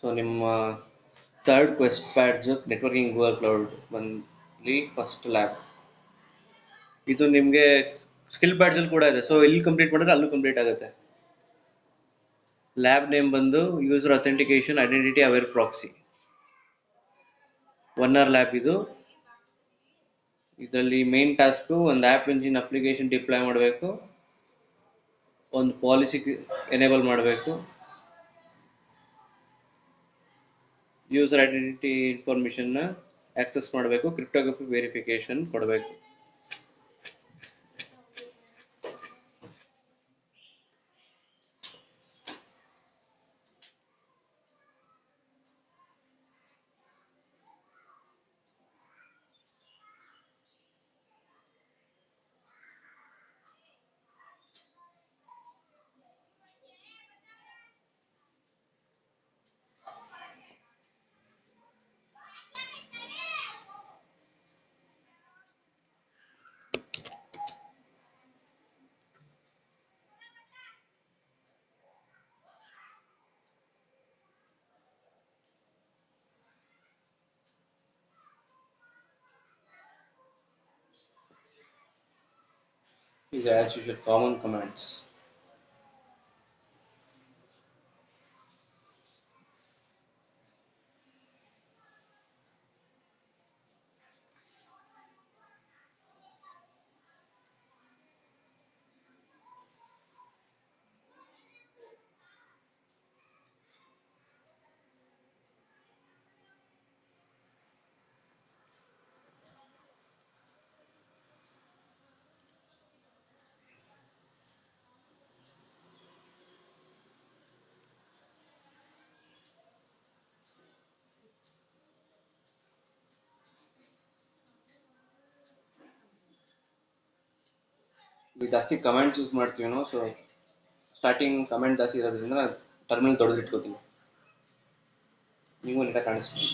So ನಿಮ್ಮ third quest pads networking Google cloud ಬಂದು first lab. ಇದು ನಿಮಗೆ ಸ್ಕಿಲ್ ಪ್ಯಾಡ್ಸಲ್ಲಿ ಕೂಡ ಇದೆ. ಸೊ ಇಲ್ಲಿ ಕಂಪ್ಲೀಟ್ ಮಾಡಿದ್ರೆ ಅಲ್ಲೂ ಕಂಪ್ಲೀಟ್ ಆಗುತ್ತೆ. ಲ್ಯಾಬ್ ನೇಮ್ ಬಂದು user authentication identity aware proxy 1 hour lab ಇದು. ಇದರಲ್ಲಿ ಮೇನ್ ಟಾಸ್ಕು ಒಂದು ಆ್ಯಪ್ ಇಂಜಿನ್ ಅಪ್ಲಿಕೇಶನ್ ಡಿಪ್ಲಾಯ್ ಮಾಡಬೇಕು, ಒಂದು ಪಾಲಿಸಿ ಎನೇಬಲ್ ಮಾಡಬೇಕು, ಯೂಸರ್ ಐಡೆಂಟಿಟಿ ಇನ್ಫಾರ್ಮೇಷನ್ನ ಆಕ್ಸೆಸ್ ಮಾಡಬೇಕು, ಕ್ರಿಪ್ಟೋಗ್ರಫಿ ವೆರಿಫಿಕೇಶನ್ ಕೊಡಬೇಕು. ಈಗ ಆಸ್ ಯೂಶುವಲ್ ಕಾಮನ್ ಕಮಾಂಡ್ಸ್. ಜಾಸ್ತಿ ಕಮೆಂಟ್ಸ್ ಯೂಸ್ ಮಾಡ್ತೀವಿ ನಾವು. ಸೊ ಸ್ಟಾರ್ಟಿಂಗ್ ಕಮೆಂಟ್ ಜಾಸ್ತಿ ಇರೋದ್ರಿಂದ ಟರ್ಮಿನಲ್ ದೊಡ್ಡದು ಇಟ್ಕೋತೀವಿ, ನೀವು ನೀಟಾಗಿ ಕಾಣಿಸ್ತೀವಿ.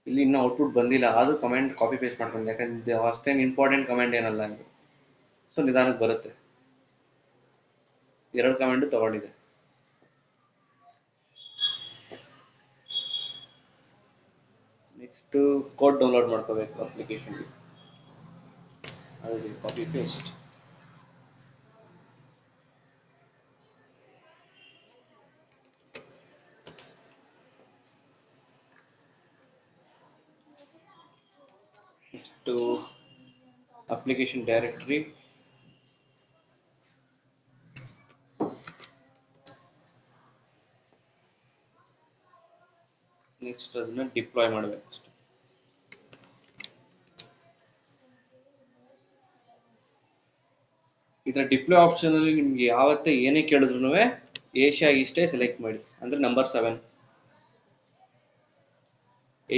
ಇಲ್ಲಿ ಇನ್ನೂ ಔಟ್ಪುಟ್ ಬಂದಿಲ್ಲ, ಆದರೂ ಕಮೆಂಟ್ ಕಾಪಿ ಪೇಸ್ಟ್ ಮಾಡ್ಕೊಂಡು, ಯಾಕಂದ್ರೆ ಅಷ್ಟೇನು ಇಂಪಾರ್ಟೆಂಟ್ ಕಮೆಂಟ್ ಏನಲ್ಲ ಇದು. ಸೊ ನಿಧಾನಕ್ಕೆ ಬರುತ್ತೆ. 2 ಕಮೆಂಟ್ ತಗೊಂಡಿದೆ. ನೆಕ್ಸ್ಟ್ ಕೋಡ್ ಡೌನ್ಲೋಡ್ ಮಾಡ್ಕೋಬೇಕು ಅಪ್ಲಿಕೇಶನ್ಗೆ, ಅದು copy paste. Next application directory, next ಅದನ್ನ ಡಿಪ್ಲಾಯ್ ಮಾಡಬೇಕು ಅಷ್ಟೆ. ಇದರ ಡಿಪ್ಲಾಯ್ ಆಪ್ಷನ್ ಅಲ್ಲಿ ನಿಮ್ಗೆ ಯಾವತ್ತೇ ಏನೇ ಕೇಳಿದ್ರು ಏಷ್ಯಾ ಈಸ್ಟೇ ಸೆಲೆಕ್ಟ್ ಮಾಡಿ, ಅಂದ್ರೆ ನಂಬರ್ 7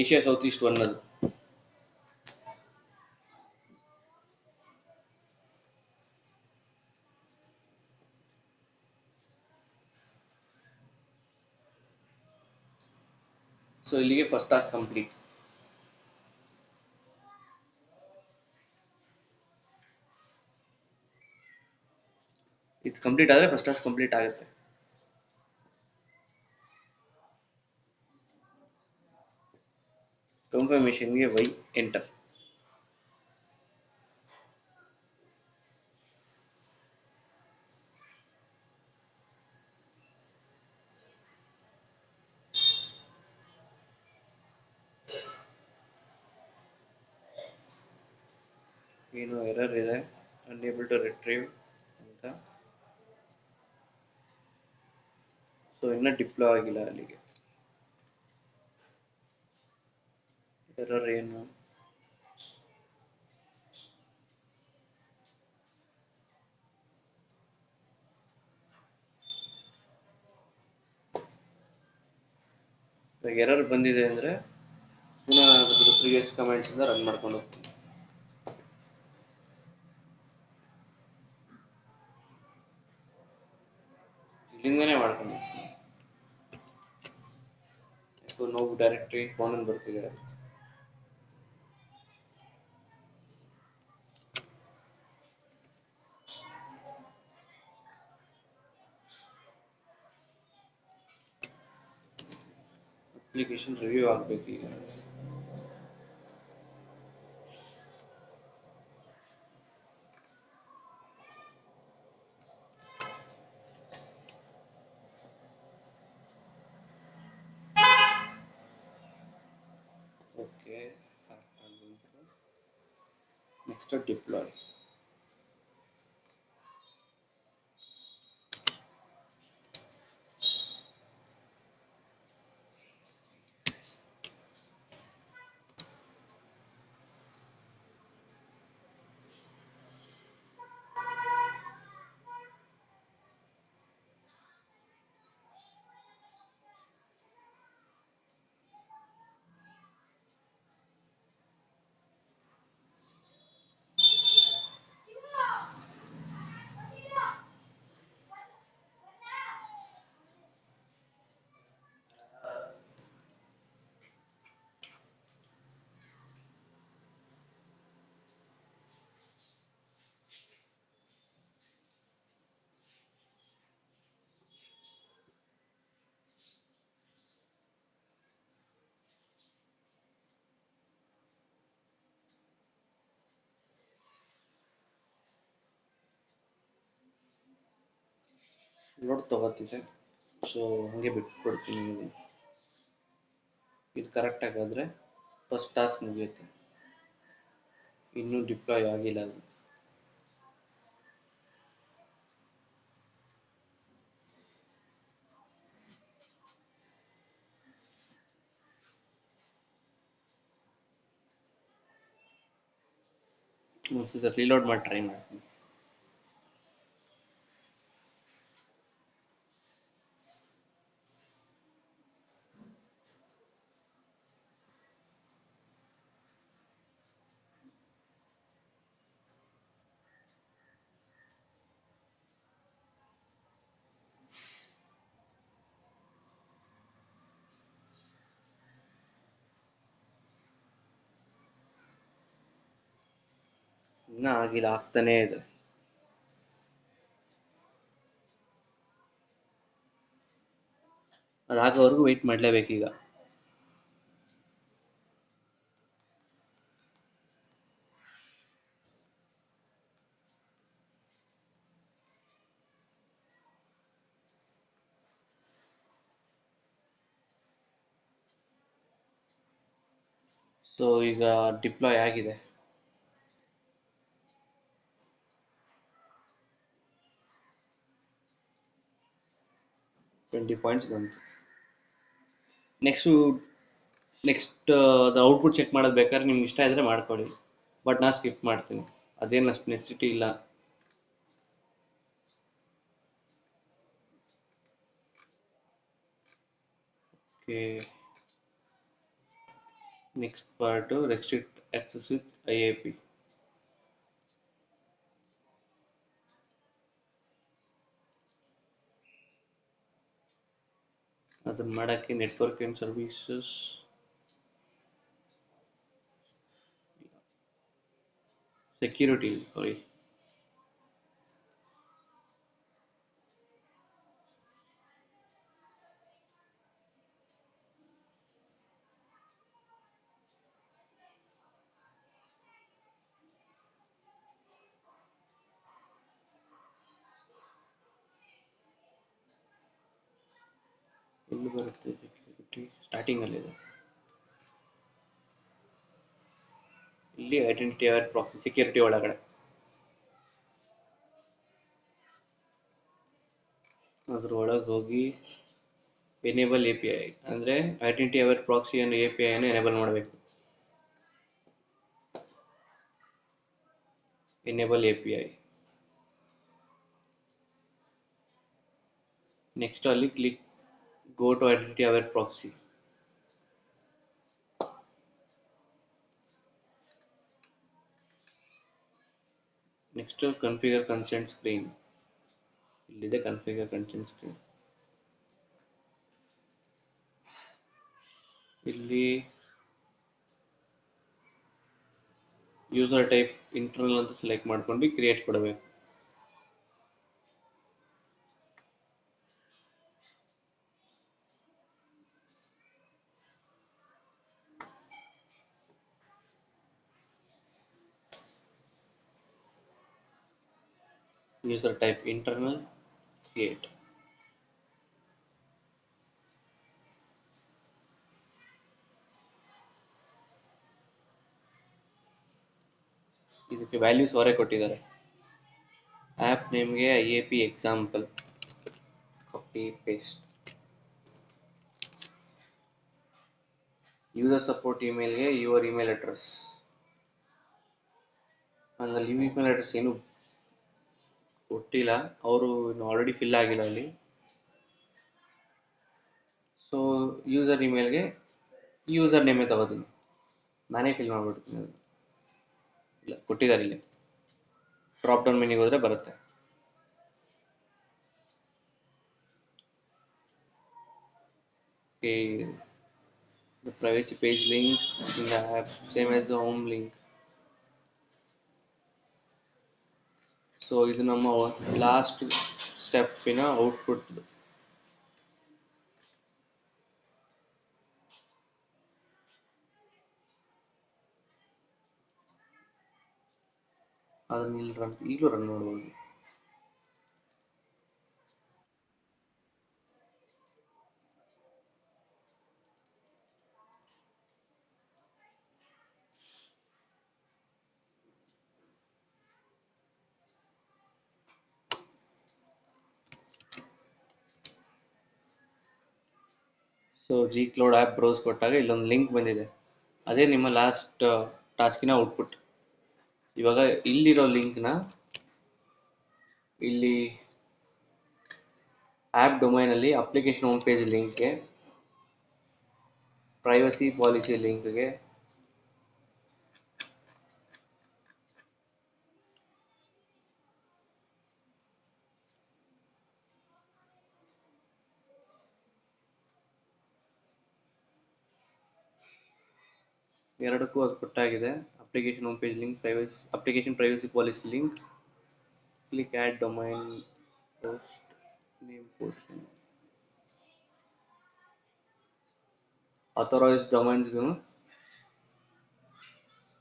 ಏಷ್ಯಾ ಸೌತ್ ಈಸ್ಟ್ 1 ಅದು. ಸೊ ಇಲ್ಲಿಗೆ ಫಸ್ಟ್ ಟಾಸ್ಕ್ ಕಂಪ್ಲೀಟ್. ಇದು ಕಂಪ್ಲೀಟ್ ಆದರೆ ಫಸ್ಟ್ ಟಾಸ್ಕ್ ಕಂಪ್ಲೀಟ್ ಆಗುತ್ತೆ. ಕನ್ಫರ್ಮೇಷನ್ಗೆ ವೈ ಎಂಟರ್. ಏನು ಎರರ್ ಇದೆ, ಅನ್ಏಬಲ್ ಟು ರಿಟ್ರೀವ್ ಅಂತ. ಸೊ ಇನ್ನೂ ಡಿಪ್ಲೋ ಆಗಿಲ್ಲ ಅಲ್ಲಿಗೆ. ಎರರ್ ಏನು? ಎರರ್ ಬಂದಿದೆ ಅಂದರೆ ಪುನಃ ಅದ್ರ ಪ್ರೀವಿಯಸ್ ಕಮೆಂಟ್ಸಿಂದ ರನ್ ಮಾಡ್ಕೊಂಡು ಹೋಗ್ತೀನಿ. ಇಲ್ಲಿಂದನೇ ಮಾಡ್ಕೊಂಡು ಹೋಗ್ತೀನಿ. ಯಾಕೋ ನೋವು ಡೈರೆಕ್ಟ್ರಿ ಫೋನಲ್ಲಿ ಬರ್ತಿದೆ. ಅಪ್ಲಿಕೇಶನ್ ರಿವ್ಯೂ ಆಗಬೇಕು ಈಗ. Okay, next deploy. ಲೋಡ್ ತಗೋತಿದೆ, ಸೊ ಹಾಗೆ ಬಿಟ್ಬಿಡ್ತೀನಿ. ಇದು ಕರೆಕ್ಟ್ ಆಗಾದರೆ ಫಸ್ಟ್ ಟಾಸ್ಕ್ ಮುಗಿಯುತ್ತೆ. ಇನ್ನೂ ಡಿಪ್ಲಾಯ್ ಆಗಿಲ್ಲ ಅದು. ಒಂದ್ಸತಿ ರೀಲೋಡ್ ಮಾಡಿ ಟ್ರೈ ಮಾಡ್ತೀನಿ. ಇನ್ನೂ ಆಗಿಲ್ಲ, ಆಗ್ತಾನೇ ಇದೆ. ಅದಾಗೋವರೆಗೂ ವೆಯ್ಟ್ ಮಾಡಲೇಬೇಕೀಗ. ಸೊ ಈಗ ಡಿಪ್ಲಾಯ್ ಆಗಿದೆ. $20 ಬಂತು. ನೆಕ್ಸ್ಟ್ ಅದು ಔಟ್ಪುಟ್ ಚೆಕ್ ಮಾಡೋದು ಬೇಕಾದ್ರೆ ನಿಮ್ಗೆ ಇಷ್ಟ ಇದ್ದರೆ ಮಾಡ್ಕೊಳ್ಳಿ, ಬಟ್ ನಾನು ಸ್ಕಿಪ್ ಮಾಡ್ತೀನಿ, ಅದೇನು ಅಷ್ಟು ನೆಸಿಟಿ ಇಲ್ಲ. Okay, next part restrict access with IAP. ಅದನ್ನು ಮಾಡೋಕ್ಕೆ ನೆಟ್ವರ್ಕ್ ಆ್ಯಂಡ್ ಸರ್ವೀಸಸ್ ಸೆಕ್ಯೂರಿಟಿ, ಸಾರಿ, ಎಲ್ಲಿ ಬರುತ್ತೆ ಸೆಕ್ಯೂರಿಟಿ ಸ್ಟಾರ್ಟಿಂಗ್ ಅಲ್ಲಿ ಇದೆ. ಇಲ್ಲಿ ಐಡೆಂಟಿಟಿ ಅವರ್ ಪ್ರಾಕ್ಸಿ ಸೆಕ್ಯೂರಿಟಿ ಒಳಗಡೆ ಅದ್ರ ಒಳಗೆ ಹೋಗಿ ಎನೇಬಲ್ ಎ ಪಿ ಐ ಅಂದರೆ ಐಡೆಂಟಿಟಿ ಅವರ್ ಪ್ರಾಕ್ಸಿ ಅನ್ನೋ ಎ ಪಿ ಐನ ಎನೇಬಲ್ ಮಾಡಬೇಕು. Enable A P I next ಅಲ್ಲಿ click go to identity aware proxy. Next configure consent screen, ಇಲ್ಲಿದೆ ಕನ್ಫಿಗರ್ ಕನ್ಸೆಂಟ್ ಸ್ಕ್ರೀನ್. ಇಲ್ಲಿ ಯೂಸರ್ ಟೈಪ್ ಇಂಟರ್ನಲ್ ಅಂತ select ಮಾಡ್ಕೊಂಡು create ಕೊಡಬೇಕು. User type internal create. ಇದಕ್ಕೆ ವ್ಯಾಲ್ಯೂಸ್ ಅವರೇ ಕೊಟ್ಟಿದ್ದಾರೆ. ಆ್ಯಪ್ ನೇಮ್ಗೆ IAP example copy paste. User support ಇಮೇಲ್ಗೆ ಯುವರ್ ಇಮೇಲ್ ಅಡ್ರೆಸ್. ಹಂಗಲ್ಲಿ ಇಮೇಲ್ ಅಡ್ರೆಸ್ ಏನು ಕೊಟ್ಟಿಲ್ಲ, ಅವರು ಆಲ್ರೆಡಿ ಫಿಲ್ ಆಗಿಲ್ಲ ಅಲ್ಲಿ. ಸೊ ಯೂಸರ್ ಇಮೇಲ್ಗೆ ಯೂಸರ್ ನೇಮೇ ತಗೋತೀನಿ, ನಾನೇ ಫಿಲ್ ಮಾಡ್ಬಿಡ್ತೀನಿ. ಇಲ್ಲ ಕೊಟ್ಟಿದ್ದಾರೆ, ಇಲ್ಲಿ ಡ್ರಾಪ್ ಡೌನ್ ಮೆನ್ಯೂಗೆ ಹೋದರೆ ಬರುತ್ತೆ. The privacy page link in the app same as the home link. So ಇದು ನಮ್ಮ ಲಾಸ್ಟ್ ಸ್ಟೆಪ್ಪಿನ ಔಟ್ಪುಟ್. ಅದನ್ನ ಇಲ್ಲಿ ಈಗಲೂ ರನ್ ಮಾಡ್ಬೋದು. So G cloud app browse ಕೊಟ್ಟಾಗ ಇಲ್ಲೊಂದು ಲಿಂಕ್ ಬಂದಿದೆ, ಅದೇ ನಿಮ್ಮ ಲಾಸ್ಟ್ ಟಾಸ್ಕಿನ ಔಟ್ಪುಟ್. ಇವಾಗ ಇಲ್ಲಿರೋ ಲಿಂಕ್ನ ಇಲ್ಲಿ ಆ್ಯಪ್ ಡೊಮೈನಲ್ಲಿ ಅಪ್ಲಿಕೇಶನ್ ಹೋಮ್ ಪೇಜ್ ಲಿಂಕ್ಗೆ, ಪ್ರೈವಸಿ ಪಾಲಿಸಿ ಲಿಂಕ್ಗೆ, ಎರಡಕ್ಕೂ ಅದು ಕೊಟ್ಟಾಗಿದೆ. Application home page link, application privacy policy link. Click add domain post name portion. Authorised ಡೊಮೈನ್ಸ್ಗೂ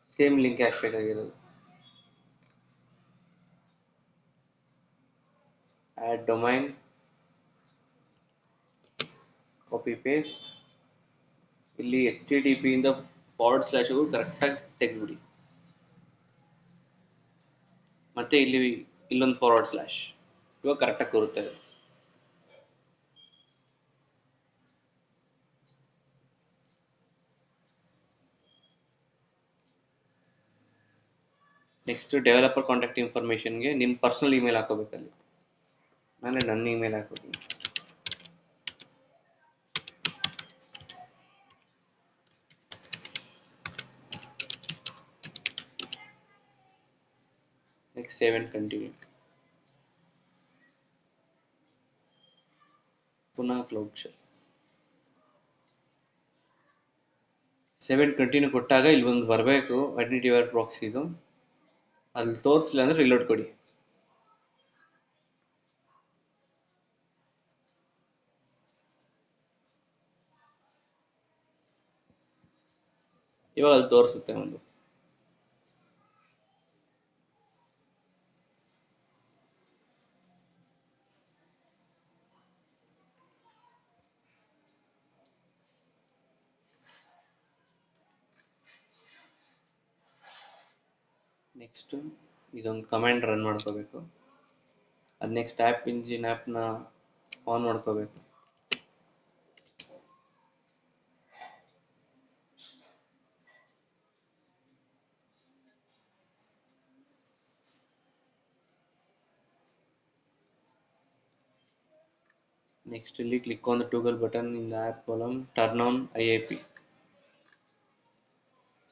ಸೇಮ್ ಲಿಂಕ್ ಹಾಕಬೇಕಾಗಿರೋದು. Add domain, copy paste. ಇಲ್ಲಿ HTTP ಇಂದ / ಕರೆಕ್ಟಾಗಿ ತೆಗೆದುಬಿಡಿ. ಮತ್ತೆ ಇಲ್ಲೊಂದು / ಇವಾಗ ಕರೆಕ್ಟಾಗಿ ಕೂರುತ್ತೆ. ನೆಕ್ಸ್ಟ್ ಡೆವಲಪರ್ ಕಾಂಟ್ಯಾಕ್ಟ್ ಇನ್ಫಾರ್ಮೇಷನ್ಗೆ ನಿಮ್ಮ ಪರ್ಸನಲ್ ಇಮೇಲ್ ಹಾಕೋಬೇಕಲ್ಲಿ. ನಾನೇ ನನ್ನ ಇಮೇಲ್ ಹಾಕೋತೀನಿ. Next save and continue. ಪುನಃ cloud shell. Save and continue ಕೊಟ್ಟಾಗ ಇಲ್ಲಿ ಒಂದು ಬರಬೇಕು ಐಡೆಂಟಿಟಿ ಅವರ್ ಪ್ರಾಕ್ಸಿದು. ಅಲ್ಲಿ ತೋರಿಸಲಿಲ್ಲ ಅಂದರೆ ರಿಲೋಡ್ ಕೊಡಿ. ಇವಾಗ ಅಲ್ಲಿ ತೋರಿಸುತ್ತೆ ಒಂದು. ನೆಕ್ಸ್ಟ್ ಇದೊಂದು ಕಮಾಂಡ್ ರನ್ ಮಾಡ್ಕೋಬೇಕು. ಅದು ನೆಕ್ಸ್ಟ್ ಆ್ಯಪ್ ಇಂಜಿನ್ ಆ್ಯಪ್ನ ಆನ್ ಮಾಡ್ಕೋಬೇಕು. ನೆಕ್ಸ್ಟ್ ಇಲ್ಲಿ click on the toggle button in the app column, turn on IAP.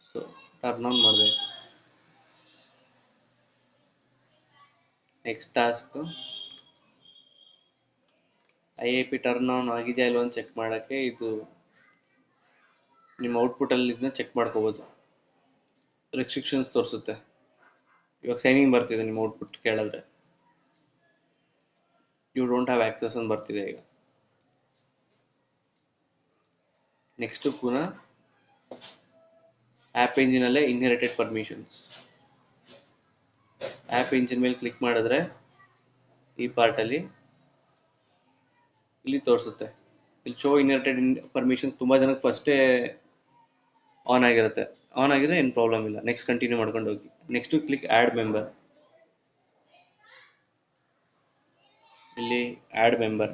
So turn on ಮಾಡಬೇಕು. Next task IAP turn on ಆಗಿದೆಯಾ ಇಲ್ವ ಅಂತ ಚೆಕ್ ಮಾಡೋಕ್ಕೆ ಇದು ನಿಮ್ಮ ಔಟ್ಪುಟ್ಟಲ್ಲಿ ಇದನ್ನ ಚೆಕ್ ಮಾಡ್ಕೋಬೋದು. ರೆಸ್ಟ್ರಿಕ್ಷನ್ಸ್ ತೋರಿಸುತ್ತೆ. ಇವಾಗ ಸೈನಿಂಗ್ ಬರ್ತಿದೆ ನಿಮ್ಮ ಔಟ್ಪುಟ್ ಕೇಳಿದ್ರೆ, ಯು ಡೋಂಟ್ ಹ್ಯಾವ್ ಆಕ್ಸೆಸ್ ಅಂತ ಬರ್ತಿದೆ ಈಗ. ನೆಕ್ಸ್ಟ್ ಪುನಃ ಆ್ಯಪ್ ಇಂಜಿನಲ್ಲೇ ಇನ್ಹೆರಿಟೆಡ್ ಪರ್ಮಿಷನ್ಸ್, ಆ್ಯಪ್ ಇಂಜಿನ್ ಮೇಲೆ ಕ್ಲಿಕ್ ಮಾಡಿದ್ರೆ ಈ ಪಾರ್ಟಲ್ಲಿ ಇಲ್ಲಿ ತೋರಿಸುತ್ತೆ. ಇಲ್ಲಿ ಶೋ ಇನ್ಹೆರಿಟೆಡ್ ಪರ್ಮಿಷನ್ಸ್ ತುಂಬ ಜನಕ್ಕೆ ಫಸ್ಟೇ ಆನ್ ಆಗಿರುತ್ತೆ. ಆನ್ ಆಗಿದೆ, ಏನು ಪ್ರಾಬ್ಲಮ್ ಇಲ್ಲ. ನೆಕ್ಸ್ಟ್ ಕಂಟಿನ್ಯೂ ಮಾಡ್ಕೊಂಡು ಹೋಗಿ. Next click add member. ಇಲ್ಲಿ ಆ್ಯಡ್ ಮೆಂಬರ್,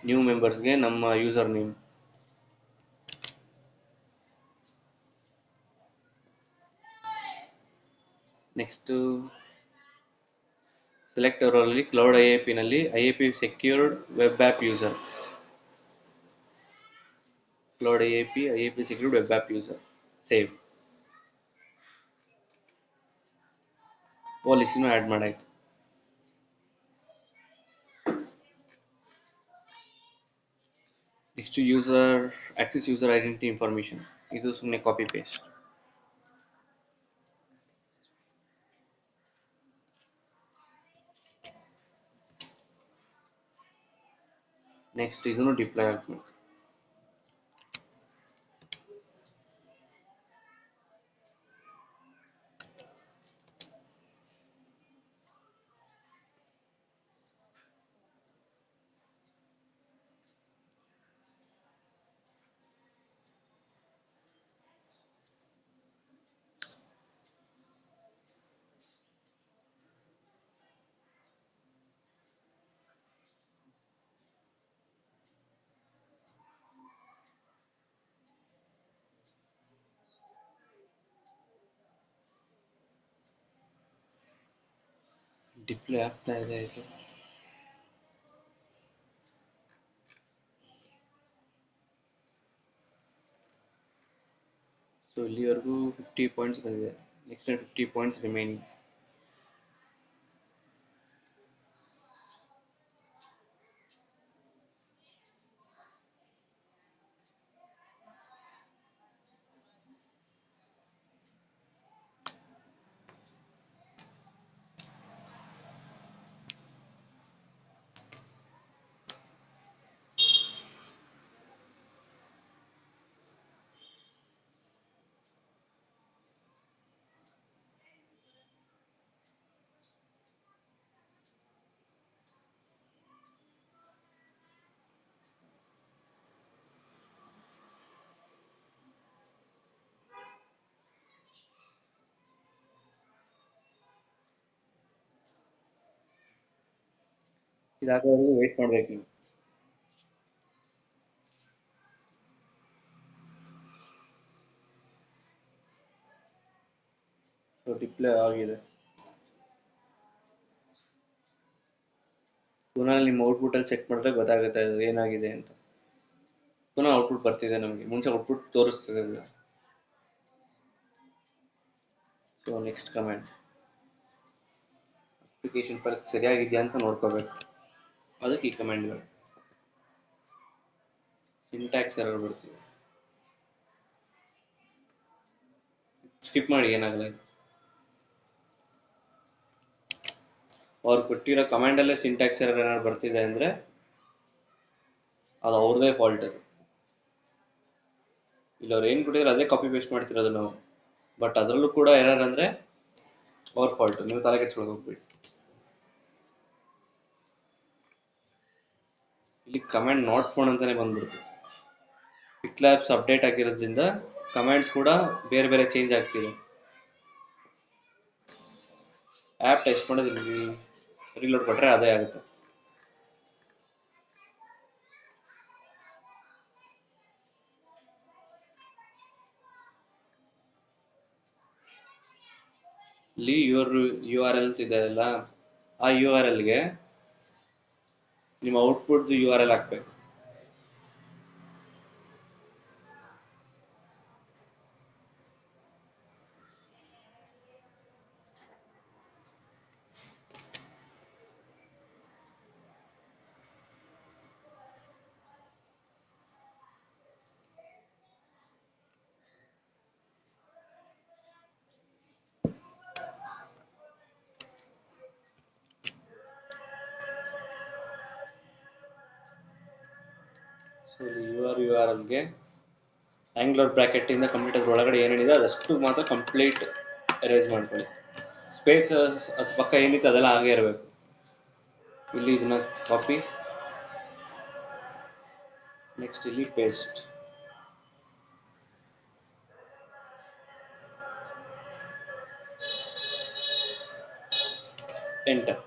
ನ್ಯೂ ಮೆಂಬರ್ಸ್ಗೆ ನಮ್ಮ ಯೂಸರ್ ನೇಮ್. ನೆಕ್ಸ್ಟು ಸೆಲೆಕ್ಟ್ ಅವರಲ್ಲಿ ಕ್ಲೌಡ್ IAP ನಲ್ಲಿ IAP secured web app user, cloud IAP secured web app user, save. ಪಾಲಿಸಿನೂ ಆ್ಯಡ್ ಮಾಡಾಯ್ತು. Next user access user identity information, ಇದು ಸುಮ್ಮನೆ copy paste. Next ಇದನ್ನು deploy ಆಗಬೇಕು. ಡಿಪ್ಲೇ ಆಗ್ತಾ ಇದೆ ಇದು. ಸೊ ಇಲ್ಲಿವರೆಗೂ 50 ಪಾಯಿಂಟ್ಸ್ ಬಂದಿದೆ. Next 50 points remaining. ಇದಾಗೋವರೆಗೂ ವೇಟ್ ಮಾಡ್ಬೇಕು ನೀವು. ಸೊ ಡಿಪ್ಲೇ ಆಗಿದೆ. ಪುನಃ ನಿಮ್ಮ ಔಟ್ಪುಟ್ಟಲ್ಲಿ ಚೆಕ್ ಮಾಡಿದ್ರೆ ಗೊತ್ತಾಗುತ್ತೆ ಅದು ಏನಾಗಿದೆ ಅಂತ. ಪುನಃ ಔಟ್ಪುಟ್ ಬರ್ತಿದೆ ನಮಗೆ, ಮುಂಚೆ ಔಟ್ಪುಟ್ ತೋರಿಸ್ತಿರಲಿಲ್ಲ. So next comment, application file ಸರಿಯಾಗಿದೆಯಾ ಅಂತ ನೋಡ್ಕೋಬೇಕು. ಅದಕ್ಕೆ ಈ ಕಮೆಂಟ್ಗಳು. ಸಿಂಟ್ಯಾಕ್ಸ್ ಎರರ್ ಬರ್ತಿದೆ, ಸ್ಕಿಪ್ ಮಾಡಿ, ಏನಾಗಲ್ಲ ಇದು. ಅವ್ರು ಕೊಟ್ಟಿರೋ ಕಮಾಂಡಲ್ಲೇ ಸಿಂಟ್ಯಾಕ್ಸ್ ಎರರ್ ಏನಾದ್ರು ಬರ್ತಿದೆ ಅಂದರೆ ಅದು ಅವ್ರದೇ ಫಾಲ್ಟ್. ಅದು ಇಲ್ಲ ಅವ್ರು ಏನು ಕೊಟ್ಟಿದ್ರು ಅದೇ ಕಾಪಿ ಪೇಸ್ಟ್ ಮಾಡ್ತಿರೋದು ನಾವು. ಬಟ್ ಅದರಲ್ಲೂ ಕೂಡ ಎರರ್ ಅಂದರೆ ಅವ್ರ ಫಾಲ್ಟ್, ನೀವು ತಲೆ ಕೆಡ್ಸ್ಕೊಳಕ್ಕೆ ಹೋಗ್ಬಿಡಿ. ಇಲ್ಲಿ ಕಮಾಂಡ್ ನಾಟ್ ಫೌಂಡ್ ಅಂತಾನೆ ಬಂದ್ಬಿಡ್ತು. ಪಿಕ್ಲ್ಯಾಬ್ಸ್ ಅಪ್ಡೇಟ್ ಆಗಿರೋದ್ರಿಂದ ಕಮಾಂಡ್ಸ್ ಕೂಡ ಬೇರೆ ಬೇರೆ ಚೇಂಜ್ ಆಗ್ತಿದೆ. ಆ್ಯಪ್ ಟೆಸ್ಟ್ ಮಾಡೋದು ಇಲ್ಲಿ ರೀಲೋಡ್ ಕೊಟ್ಟರೆ ಅದೇ ಆಗುತ್ತೆ. ಇಲ್ಲಿ ಯು ಆರ್ ಎಲ್ ಇದೆ ಅಲ್ಲ, ಆ ಯು ಆರ್ ಎಲ್ಗೆ ನಿಮ್ಮ ಔಟ್ಪುಟ್ದು ಯು ಆರ್ ಎಲ್ ಹಾಕ್ಬೇಕು. ಸೊ ಇಲ್ಲಿ ಯು ಆರ್ ಎಲ್ಗೆ ಆಂಗ್ಲರ್ ಬ್ರ್ಯಾಕೆಟಿಂದ ಕಂಪ್ಲೀಟ್ ಅದ್ರ ಒಳಗಡೆ ಏನೇನಿದೆ ಅದಷ್ಟು ಮಾತ್ರ ಕಂಪ್ಲೀಟ್ ಎರೇಸ್ ಮಾಡ್ಕೊಳ್ಳಿ. ಸ್ಪೇಸ್ ಅದು ಪಕ್ಕ ಏನಿತ್ತು ಅದೆಲ್ಲ ಹಾಗೆ ಇರಬೇಕು. ಇಲ್ಲಿ ಇದನ್ನ ಕಾಪಿ, ನೆಕ್ಸ್ಟ್ ಇಲ್ಲಿ ಪೇಸ್ಟ್, ಎಂಟರ್.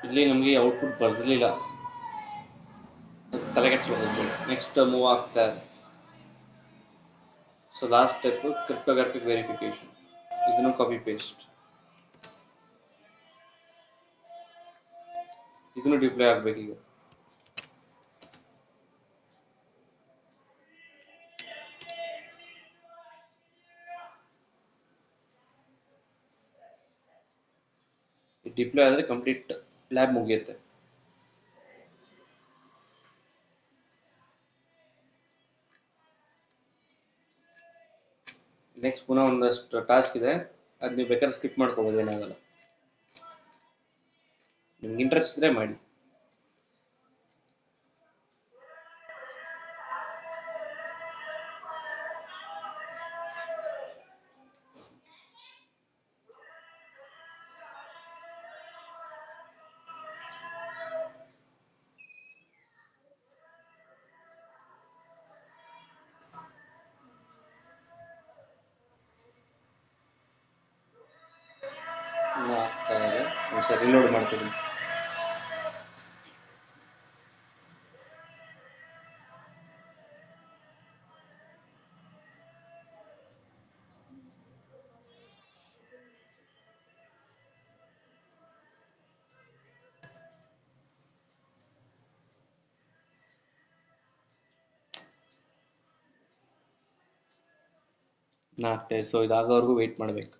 ಇಲ್ಲಿ ನಮಗೆ ಔಟ್ಪುಟ್ ಬರ್ದಿರಲಿಲ್ಲ, ತಲೆಗೆಡ್ಸ್ಬೇಕು. ನೆಕ್ಸ್ಟ್ ಮೂವ್ ಆಗ್ತಾ ಇದೆ. So last step cryptographic verification. ಇದನ್ನು ಕಾಪಿ ಪೇಸ್ಟ್, ಇದನ್ನು ಡಿಪ್ಲಾಯ್ ಆಗ್ಬೇಕೀಗ. ಡಿಪ್ಲಾಯ್ ಆದರೆ ಕಂಪ್ಲೀಟ್ ಲ್ಯಾಬ್ ಮುಗಿಯುತ್ತೆ. ನೆಕ್ಸ್ಟ್ ಪುನಃ ಒಂದಷ್ಟು ಟಾಸ್ಕ್ ಇದೆ, ಅದು ನೀವು ಬೇಕಾದ್ರೆ ಸ್ಕಿಪ್ ಮಾಡ್ಕೋಬೋದು, ಏನಾಗಲ್ಲ. ನಿಮ್ಗೆ ಇಂಟ್ರೆಸ್ಟ್ ಇದ್ರೆ ಮಾಡಿ. ಆಗ್ತಾ ಇದೆ, ಒಂದ್ಸರಿ ರಿಲೋಡ್ ಮಾಡ್ತೀನಿ. ಆಗ್ತದೆ. ಸೊ ಇದಾಗೋವರೆಗೂ ವೆಯ್ಟ್ ಮಾಡಬೇಕು.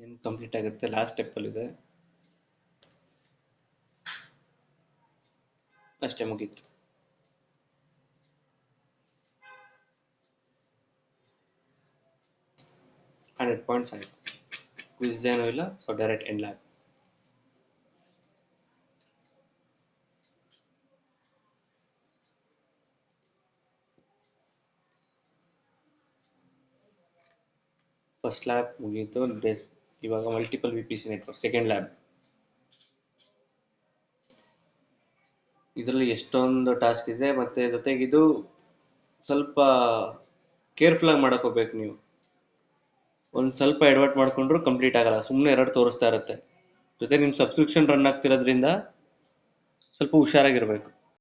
ಏನು ಕಂಪ್ಲೀಟ್ ಆಗುತ್ತೆ, ಲಾಸ್ಟ್ ಸ್ಟೆಪ್ಪಲ್ಲಿದೆ, ಅಷ್ಟೇ ಮುಗೀತು. $100 ಆಯಿತು. ಕ್ವಿಜ್ ಏನೂ ಇಲ್ಲ, so direct end lab. First lab ಮುಗೀತು. ಇವಾಗ multiple VPC network second lab. ಇದರಲ್ಲಿ ಎಷ್ಟೊಂದು ಟಾಸ್ಕ್ ಇದೆ, ಮತ್ತು ಜೊತೆಗೆ ಇದು ಸ್ವಲ್ಪ ಕೇರ್ಫುಲ್ಲಾಗಿ ಮಾಡೋಕೆ ಹೋಗ್ಬೇಕು ನೀವು. ಒಂದು ಸ್ವಲ್ಪ ಎಡವಟ್ ಮಾಡಿಕೊಂಡ್ರು ಕಂಪ್ಲೀಟ್ ಆಗಲ್ಲ, ಸುಮ್ಮನೆ ಎರರ್ ತೋರಿಸ್ತಾ ಇರುತ್ತೆ. ಜೊತೆ ನಿಮ್ಮ ಸಬ್ಸ್ಕ್ರಿಪ್ಷನ್ ರನ್ ಆಗ್ತಿರೋದ್ರಿಂದ ಸ್ವಲ್ಪ ಹುಷಾರಾಗಿರಬೇಕು.